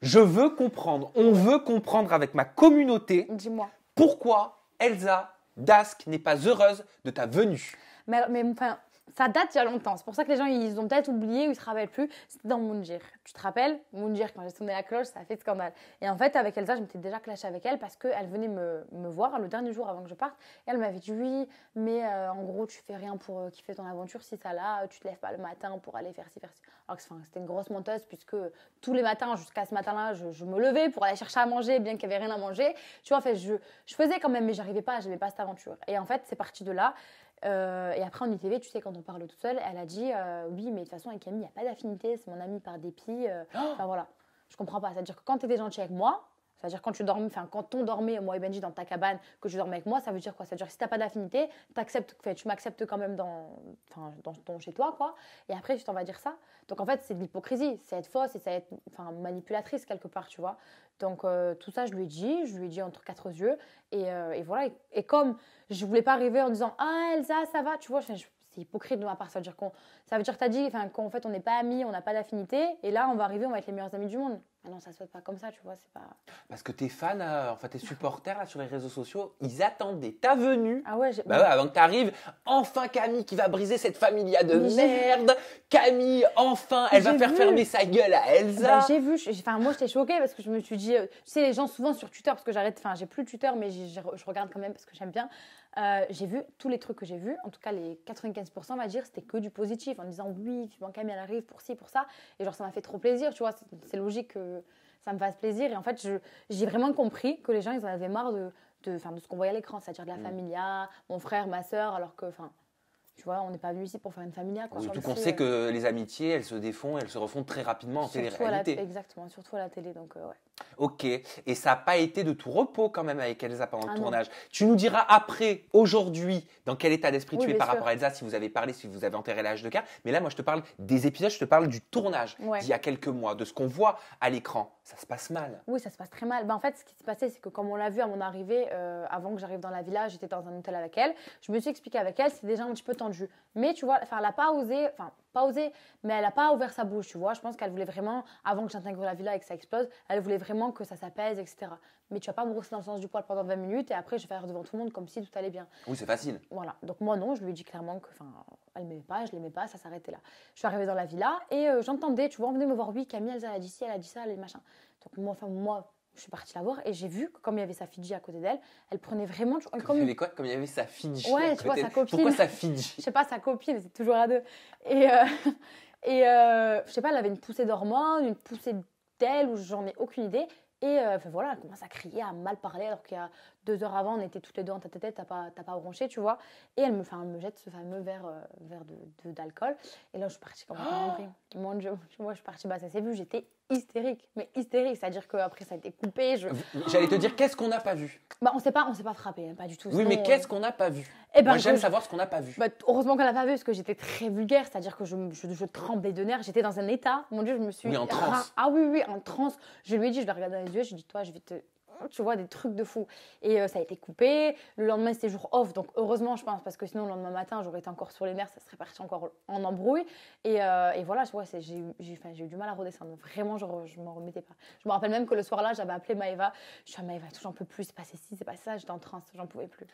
Je veux comprendre, on veut comprendre avec ma communauté Dis-moi. pourquoi Elsa Dask n'est pas heureuse de ta venue. Mais enfin, ça date il y a longtemps. C'est pour ça que les gens, ils ont peut-être oublié ou ils se rappellent plus. C'était dans Moundir. Tu te rappelles? Moundir, quand j'ai sonné la cloche, ça a fait scandale. Et en fait, avec Elsa, je m'étais déjà clashée avec elle parce qu'elle venait me voir le dernier jour avant que je parte. Et elle m'avait dit oui, mais en gros, tu fais rien pour kiffer ton aventure. Si ça là, tu te lèves pas le matin pour aller faire ci, faire ci. Alors que c'était une grosse menteuse puisque tous les matins, jusqu'à ce matin-là, je me levais pour aller chercher à manger, bien qu'il n'y avait rien à manger. Tu vois, en fait, je faisais quand même, mais j'arrivais pas, j'aimais pas cette aventure. Et en fait, c'est parti de là. Et après en ITV, tu sais, quand on parle toute seule, elle a dit oui, mais de toute façon avec Camille, il n'y a pas d'affinité, c'est mon amie par dépit. Enfin voilà, je comprends pas. C'est-à-dire que quand tu étais gentil avec moi, c'est-à-dire quand quand on dormait, moi et Benji, dans ta cabane, que tu dormais avec moi, ça veut dire quoi? Ça veut dire que si tu n'as pas d'affinité, tu m'acceptes quand même dans chez toi, quoi. Et après, tu t'en vas dire ça. Donc en fait, c'est de l'hypocrisie, c'est être fausse et c'est être manipulatrice quelque part, tu vois. Donc tout ça, je lui ai dit entre quatre yeux. Et voilà. Et comme je voulais pas arriver en disant ah Elsa, ça va, tu vois, c'est hypocrite de ma part. Ça veut dire que t'as dit qu'en fait on n'est pas amis, on n'a pas d'affinité. Et là, on va arriver, on va être les meilleurs amis du monde. Ah non, ça se fait pas comme ça, tu vois, c'est pas. Parce que tes fans, tes supporters là, sur les réseaux sociaux, ils attendaient ta venue. Ah ouais, ouais, avant que tu arrives. Enfin, Camille qui va briser cette familia de merde. Camille, enfin, elle va faire fermer sa gueule à Elsa. J'ai vu. Moi, j'étais choquée parce que je me suis dit, tu sais, les gens souvent sur Twitter, parce que j'ai plus Twitter, mais je regarde quand même parce que j'aime bien. J'ai vu tous les trucs que j'ai vus, en tout cas les 95%, on va dire, c'était que du positif, en disant oui, Camille, elle arrive pour ci, pour ça. Et genre, ça m'a fait trop plaisir, tu vois, c'est logique que ça me fasse plaisir. Et en fait, j'ai vraiment compris que les gens, ils en avaient marre de ce qu'on voyait à l'écran, c'est-à-dire de la familia, mon frère, ma sœur, alors que, tu vois, on n'est pas venu ici pour faire une familia. Quoi. Surtout qu'on sait que les amitiés, elles se défont, elles se refont très rapidement en télé-réalité. Exactement, surtout à la télé, donc ouais. Ok, et ça n'a pas été de tout repos quand même avec Elsa pendant le tournage. Tu nous diras après, aujourd'hui, dans quel état d'esprit tu es par rapport à Elsa, si vous avez parlé, si vous avez enterré l'âge de cœur. Mais là, moi, je te parle des épisodes, je te parle du tournage d'il y a quelques mois, de ce qu'on voit à l'écran. Ça se passe mal. Oui, ça se passe très mal. En fait, ce qui s'est passé, c'est que comme on l'a vu à mon arrivée, avant que j'arrive dans la villa, j'étais dans un hôtel avec elle. Je me suis expliquée avec elle, c'est déjà un petit peu tendu. Mais tu vois, elle n'a pas osé, mais elle n'a pas ouvert sa bouche, tu vois. Je pense qu'elle voulait vraiment, avant que j'intègre la villa et que ça explose, elle voulait vraiment que ça s'apaise, etc. Mais tu vas pas me brosser dans le sens du poil pendant 20 minutes et après je vais faire devant tout le monde comme si tout allait bien. Oui, c'est facile. Voilà. Donc moi non, je lui ai dit clairement que, elle m'aimait pas, je l'aimais pas, ça s'arrêtait là. Je suis arrivée dans la villa et j'entendais, tu vois, on venait me voir, oui, Camille, elle a dit ci, elle a dit ça, les machins. Donc moi, je suis partie la voir et j'ai vu que comme il y avait sa Fidji à côté d'elle, elle prenait vraiment... Comme il y avait quoi? Comme il y avait sa Fidji à côté. Tu vois, sa copine. Pourquoi sa Fidji? Je sais pas, sa copine, c'est toujours à deux. Je sais pas, elle avait une poussée d'hormones, une poussée d'ailes, ou j'en ai aucune idée. Et voilà, elle commence à crier, à mal parler, alors qu'il y a 2 heures avant, on était toutes les deux en tête-à-tête, t'as pas bronché, tu vois. Et elle me jette ce fameux verre d'alcool. Et là, je suis partie complètement en vrille. Mon Dieu, moi, je suis partie, ça s'est vu, j'étais hystérique. Mais hystérique, c'est-à-dire qu'après, ça a été coupé. J'allais te dire, qu'est-ce qu'on n'a pas vu? On s'est pas frappé, hein, pas du tout. Oui, mais qu'est-ce qu'on n'a pas vu? Moi, j'aime savoir ce qu'on n'a pas vu. Heureusement qu'on l'a pas vu, parce que j'étais très vulgaire, c'est-à-dire que je tremblais de nerfs. J'étais dans un état, mon Dieu, je me suis... Oui, en transe. Ah oui, en transe. Je lui ai dit, je l'ai regardé dans les yeux, je lui ai dit, toi, je vais te... Tu vois, des trucs de fou. Et ça a été coupé. Le lendemain, c'était jour off. Donc, heureusement, je pense, parce que sinon, le lendemain matin, j'aurais été encore sur les nerfs. Ça serait parti encore en embrouille. Et voilà, j'ai eu du mal à redescendre. Vraiment, je ne m'en remettais pas. Je me rappelle même que le soir-là, j'avais appelé Maëva. Je suis à Maëva, j'en peux plus. C'est passé ci, c'est passé ça. J'étais en transe. J'en pouvais plus.